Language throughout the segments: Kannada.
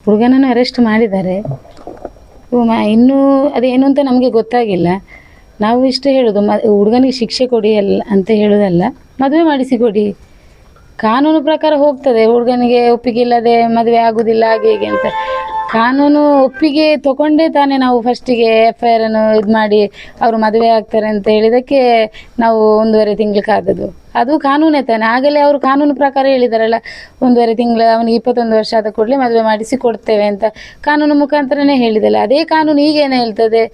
ಹುಡುಗನನ್ನು ಅರೆಸ್ಟ್ ಮಾಡಿದ್ದಾರೆ. ಇನ್ನೂ ಅದೇನು ಅಂತ ನಮಗೆ ಗೊತ್ತಾಗಿಲ್ಲ. ನಾವು ಇಷ್ಟೇ ಹೇಳೋದು, ಹುಡುಗನಿಗೆ ಶಿಕ್ಷೆ ಕೊಡಿ ಅಂತ ಹೇಳೋದಲ್ಲ, ಮದುವೆ ಮಾಡಿಸಿ ಕೊಡಿ. ಕಾನೂನು ಪ್ರಕಾರ ಹೋಗ್ತದೆ, ಹುಡುಗನಿಗೆ ಒಪ್ಪಿಗೆ ಇಲ್ಲದೆ ಮದುವೆ ಆಗೋದಿಲ್ಲ ಹಾಗೆ ಹೀಗೆ ಅಂತ. ಕಾನೂನು ಒಪ್ಪಿಗೆ ತಗೊಂಡೇ ತಾನೇ ನಾವು ಫಸ್ಟಿಗೆ FIR ಅನ್ನು ಇದು ಮಾಡಿ ಅವರು ಮದುವೆ ಆಗ್ತಾರೆ ಅಂತ ಹೇಳಿದಕ್ಕೆ ನಾವು 1.5 ತಿಂಗಳು ಕಾದದ್ದು. ಅದು ಕಾನೂನೇ ತಾನೆ. ಆಗಲೇ ಅವರು ಕಾನೂನು ಪ್ರಕಾರ ಹೇಳಿದಾರಲ್ಲ, 1.5 ತಿಂಗಳು ಅವನಿಗೆ 21 ವರ್ಷ ಆದ ಕೂಡಲೇ ಮದುವೆ ಮಾಡಿಸಿ ಕೊಡ್ತೇವೆ ಅಂತ ಕಾನೂನು ಮುಖಾಂತರನೇ ಹೇಳಿದಲ್ಲ. ಅದೇ ಕಾನೂನು ಈಗೇನು ಹೇಳ್ತದೆ,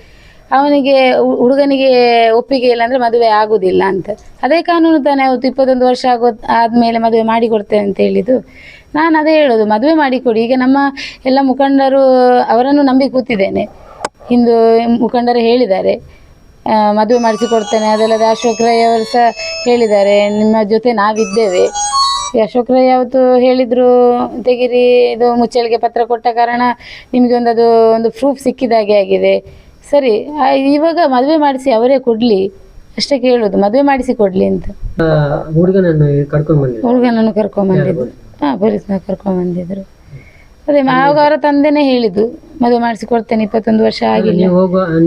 ಅವನಿಗೆ ಹುಡುಗನಿಗೆ ಒಪ್ಪಿಗೆ ಇಲ್ಲ ಅಂದರೆ ಮದುವೆ ಆಗೋದಿಲ್ಲ ಅಂತ. ಅದೇ ಕಾನೂನು ತಾನೇ ಅವತ್ತು 21 ವರ್ಷ ಆದಮೇಲೆ ಮದುವೆ ಮಾಡಿ ಕೊಡ್ತೇವೆ ಅಂತ ಹೇಳಿದ್ದು. ನಾನು ಅದೇ ಹೇಳೋದು, ಮದುವೆ ಮಾಡಿಕೊಡಿ. ಈಗ ನಮ್ಮ ಎಲ್ಲ ಮುಖಂಡರು ಅವರನ್ನು ನಂಬಿ ಕೂತಿದ್ದೇನೆ. ಹಿಂದೂ ಮುಖಂಡರು ಹೇಳಿದ್ದಾರೆ ಮದುವೆ ಮಾಡಿಸಿಕೊಡ್ತೇನೆ. ಅದಲ್ಲದೆ ಅಶೋಕ್ ರೈ ಅವರು ಸಹ ಹೇಳಿದ್ದಾರೆ, ನಿಮ್ಮ ಜೊತೆ ನಾವಿದ್ದೇವೆ. ಅಶೋಕ್ ರೈ ಅವತ್ತು ಹೇಳಿದರು, ತೆಗಿರಿ, ಇದು ಮುಚ್ಚಳಿಗೆ ಪತ್ರ ಕೊಟ್ಟ ಕಾರಣ ನಿಮಗೆ ಒಂದು ಪ್ರೂಫ್ ಸಿಕ್ಕಿದಾಗೆ ಆಗಿದೆ. ಸರಿ, ಇವಾಗ ಮದುವೆ ಮಾಡಿಸಿ ಅವರೇ ಕೊಡಲಿ ಅಷ್ಟೇ ಕೇಳೋದು, ಮದುವೆ ಮಾಡಿಸಿ ಕೊಡಲಿ ಅಂತ. ಹುಡುಗನನ್ನು ಕರ್ಕೊಂಡ್ಬಂದಿದ್ರು. ಪೊಲೀಸ್ನ ಕರ್ಕೊಂಡ್ಬಂದಿದ್ರು. ಅದೇ ಆವಾಗ ಅವರ ತಂದೆನೇ ಹೇಳಿದ್ದು, ಮದುವೆ ಮಾಡಿಸಿ ಕೊಡ್ತೇನೆ, 21 ವರ್ಷ ಆಗಿಲ್ಲ.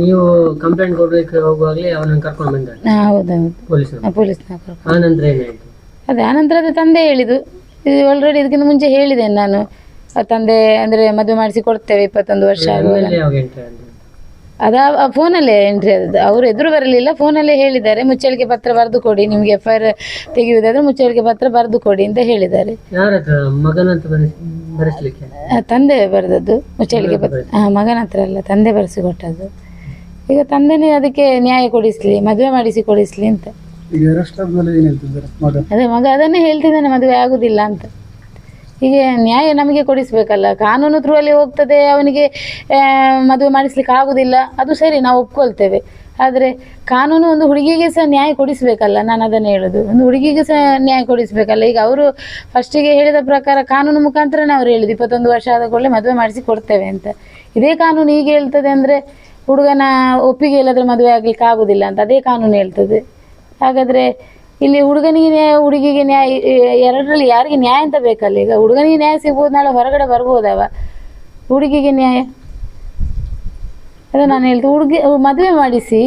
ನೀವು ಕಂಪ್ಲೇಂಟ್ ಕೊಡಲಿಕ್ಕೆ ಹೋಗುವಾಗಲೇ ಅವನನ್ನು ಕರ್ಕೊಂಡು ಬಂದ? ಹೌದೌದು, ಪೊಲೀಸ್ನ ಕರ್ಕೊಂಡು. ಅದೇ ಆನಂತರ ಅದೇ ತಂದೆ ಹೇಳಿದ್ದು. ಇದು ಆಲ್ರೆಡಿ ಇದಕ್ಕಿಂತ ಮುಂಚೆ ಹೇಳಿದ್ದೇನೆ ನಾನು, ತಂದೆ ಅಂದರೆ ಮದುವೆ ಮಾಡಿಸಿ ಕೊಡ್ತೇವೆ 21 ವರ್ಷ ಆಗುವಾಗ. ಅದ ಫೋನಲ್ಲೇ ಎಂಟ್ರಿ ಆದದ್ದು. ಅವರು ಎದುರು ಬರಲಿಲ್ಲ, ಫೋನಲ್ಲೇ ಹೇಳಿದ್ದಾರೆ, ಮುಚ್ಚಳಿಕೆ ಪತ್ರ ಬರೆದು ಕೊಡಿ, ನಿಮಗೆ FIR ತೆಗೆಯುವುದಾದ್ರೆ ಮುಚ್ಚಳಿಕೆ ಪತ್ರ ಬರೆದು ಕೊಡಿ ಅಂತ ಹೇಳಿದ್ದಾರೆ. ತಂದೆ ಬರೆದದ್ದು ಮುಚ್ಚಳಿಕೆ ಪತ್ರ. ಮಗನ ಹತ್ರ ಅಲ್ಲ, ತಂದೆ ಬರೆಸಿ ಕೊಟ್ಟದ್ದು. ಈಗ ತಂದೆನೇ ಅದಕ್ಕೆ ನ್ಯಾಯ ಕೊಡಿಸ್ಲಿ, ಮದುವೆ ಮಾಡಿಸಿ ಕೊಡಿಸ್ಲಿ ಅಂತ. ಅದೇ ಮಗ ಅದನ್ನೇ ಹೇಳ್ತಿದ್ದಾನೆ, ಮದುವೆ ಆಗುದಿಲ್ಲ ಅಂತ. ಹೀಗೆ ನ್ಯಾಯ ನಮಗೆ ಕೊಡಿಸ್ಬೇಕಲ್ಲ. ಕಾನೂನು ಥ್ರೂ ಅಲ್ಲಿ ಹೋಗ್ತದೆ, ಅವನಿಗೆ ಮದುವೆ ಮಾಡಿಸ್ಲಿಕ್ಕೆ ಆಗುದಿಲ್ಲ, ಅದು ಸರಿ, ನಾವು ಒಪ್ಕೊಳ್ತೇವೆ. ಆದರೆ ಕಾನೂನು ಒಂದು ಹುಡುಗಿಗೆ ಸಹ ನ್ಯಾಯ ಕೊಡಿಸ್ಬೇಕಲ್ಲ. ನಾನು ಅದನ್ನು ಹೇಳೋದು, ಒಂದು ಹುಡುಗಿಗೆ ಸಹ ನ್ಯಾಯ ಕೊಡಿಸ್ಬೇಕಲ್ಲ. ಈಗ ಅವರು ಫಸ್ಟಿಗೆ ಹೇಳಿದ ಪ್ರಕಾರ ಕಾನೂನು ಮುಖಾಂತರನೇ ಅವ್ರು ಹೇಳಿದ್ದು 21 ವರ್ಷ ಆದ ಕೂಡಲೇ ಮದುವೆ ಮಾಡಿಸಿ ಕೊಡ್ತೇವೆ ಅಂತ. ಇದೇ ಕಾನೂನು ಈಗ ಹೇಳ್ತದೆ ಅಂದರೆ ಹುಡುಗನ ಒಪ್ಪಿಗೆ ಇಲ್ಲದ್ರೆ ಮದುವೆ ಆಗ್ಲಿಕ್ಕೆ ಆಗುದಿಲ್ಲ ಅಂತ ಅದೇ ಕಾನೂನು ಹೇಳ್ತದೆ. ಹಾಗಾದರೆ ಇಲ್ಲಿ ಹುಡುಗನಿಗೆ ನ್ಯಾಯ, ಹುಡುಗಿಗೆ ನ್ಯಾಯ, ಎರಡರಲ್ಲಿ ಯಾರಿಗೆ ನ್ಯಾಯ ಅಂತ ಬೇಕಲ್ಲ. ಈಗ ಹುಡುಗನಿಗೆ ನ್ಯಾಯ ಸಿಗ್ಬೋದು, ನಾಳೆ ಹೊರಗಡೆ ಬರ್ಬೋದವ. ಹುಡುಗಿಗೆ ನ್ಯಾಯ ಅದೇ ನಾನು ಹೇಳ್ದು, ಮದುವೆ ಮಾಡಿಸಿ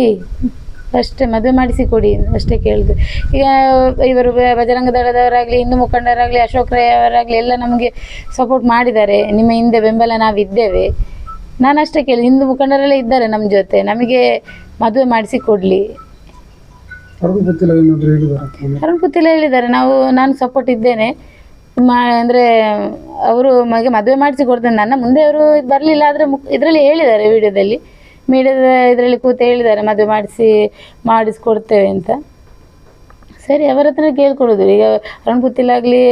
ಅಷ್ಟೇ, ಮದುವೆ ಮಾಡಿಸಿ ಕೊಡಿ ಅಷ್ಟೇ ಕೇಳಿದ್ರು. ಈಗ ಇವರು ಬಜರಂಗ ದಳದವರಾಗಲಿ, ಹಿಂದೂ ಮುಖಂಡರಾಗಲಿ, ಅಶೋಕ್ ರೈ ಅವರಾಗಲಿ ಎಲ್ಲ ನಮಗೆ ಸಪೋರ್ಟ್ ಮಾಡಿದ್ದಾರೆ. ನಿಮ್ಮ ಹಿಂದೆ ಬೆಂಬಲ ನಾವಿದ್ದೇವೆ. ನಾನು ಅಷ್ಟೇ ಕೇಳಿ, ಹಿಂದೂ ಮುಖಂಡರೆಲ್ಲ ಇದ್ದಾರೆ ನಮ್ಮ ಜೊತೆ, ನಮಗೆ ಮದುವೆ ಮಾಡಿಸಿ ಕೊಡಲಿ. ಅರುಣ್ ಹೇಳಿದ್ದಾರೆ, ನಾನು ಸಪೋರ್ಟ್ ಇದ್ದೇನೆ ಅಂದರೆ ಅವರು ಮದುವೆ ಮಾಡಿಸಿ ಕೊಡ್ತೇನೆ. ನನ್ನ ಮುಂದೆ ಅವರು ಬರಲಿಲ್ಲ, ಆದರೆ ಇದರಲ್ಲಿ ಹೇಳಿದ್ದಾರೆ, ಮೀಡಿಯಾದ ಇದರಲ್ಲಿ ಕೂತು ಹೇಳಿದ್ದಾರೆ ಮದುವೆ ಮಾಡಿಸ್ಕೊಡ್ತೇವೆ ಅಂತ. ಸರಿ, ಅವರ ಹತ್ರ ಕೇಳ್ಕೊಳ್ಳೋದು. ಈಗ ಅರುಣ್ ಆಗಲಿ,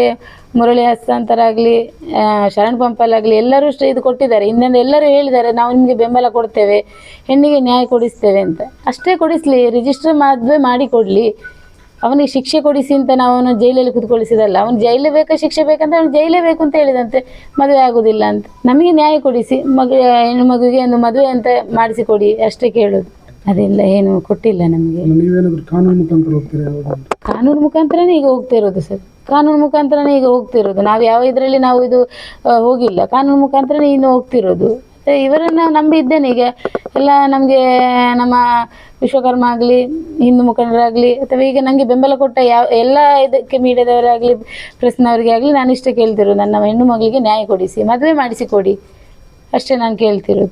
ಮುರಳಿ ಹಸ್ತಾಂತರಾಗಲಿ, ಶರಣ್ ಪಂಪಲಾಗಲಿ ಎಲ್ಲರೂ ಇದು ಕೊಟ್ಟಿದ್ದಾರೆ. ಇನ್ನೊಂದು ಎಲ್ಲರೂ ಹೇಳಿದ್ದಾರೆ, ನಾವು ನಿಮಗೆ ಬೆಂಬಲ ಕೊಡ್ತೇವೆ, ಹೆಣ್ಣಿಗೆ ನ್ಯಾಯ ಕೊಡಿಸ್ತೇವೆ ಅಂತ. ಅಷ್ಟೇ ಕೊಡಿಸ್ಲಿ, ರಿಜಿಸ್ಟರ್ ಮದುವೆ ಮಾಡಿ ಕೊಡಲಿ. ಅವನಿಗೆ ಶಿಕ್ಷೆ ಕೊಡಿಸಿ ಅಂತ ನಾವು ಅವನು ಜೈಲಲ್ಲಿ ಕೂತ್ಕೊಳಿಸಿದಲ್ಲ. ಅವನು ಜೈಲೇ ಬೇಕಾ ಶಿಕ್ಷೆ ಬೇಕಂತ ಅವನು ಜೈಲೇ ಬೇಕು ಅಂತ ಹೇಳಿದಂತೆ, ಮದುವೆ ಆಗೋದಿಲ್ಲ ಅಂತ. ನಮಗೆ ನ್ಯಾಯ ಕೊಡಿಸಿ, ಹೆಣ್ಣು ಮಗುವಿಗೆ ಒಂದು ಮದುವೆ ಅಂತ ಮಾಡಿಸಿ ಕೊಡಿ ಅಷ್ಟೇ ಕೇಳೋದು. ಅದೆಲ್ಲ ಏನು ಕೊಟ್ಟಿಲ್ಲ ನಮಗೆ. ಕಾನೂನು ಮುಖಾಂತರನೇ ಈಗ ಹೋಗ್ತಿರೋದು ಸರ್, ಕಾನೂನು ಮುಖಾಂತರನೇ ಈಗ ಹೋಗ್ತಿರೋದು. ನಾವು ಯಾವ ಇದರಲ್ಲಿ ನಾವು ಇದು ಹೋಗಿಲ್ಲ, ಕಾನೂನು ಮುಖಾಂತರನೇ ಇನ್ನು ಹೋಗ್ತಿರೋದು. ಇವರನ್ನು ನಂಬಿ ಇದ್ದೇನೆ. ಈಗ ಎಲ್ಲ ನಮಗೆ ನಮ್ಮ ವಿಶ್ವಕರ್ಮ ಆಗಲಿ, ಹಿಂದೂ ಮುಖಂಡರಾಗಲಿ, ಅಥವಾ ಈಗ ನನಗೆ ಬೆಂಬಲ ಕೊಟ್ಟ ಎಲ್ಲ ಇದಕ್ಕೆ ಮೀಡಿಯಾದವರಾಗಲಿ, ಪ್ರೆಸ್ನವರಿಗೆ ಆಗಲಿ ನಾನು ಇಷ್ಟೇ ಕೇಳ್ತಿರೋದು, ನನ್ನ ಹೆಣ್ಣು ಮಗಳಿಗೆ ನ್ಯಾಯ ಕೊಡಿಸಿ, ಮದುವೆ ಮಾಡಿಸಿ ಕೊಡಿ ಅಷ್ಟೇ ನಾನು ಕೇಳ್ತಿರೋದು.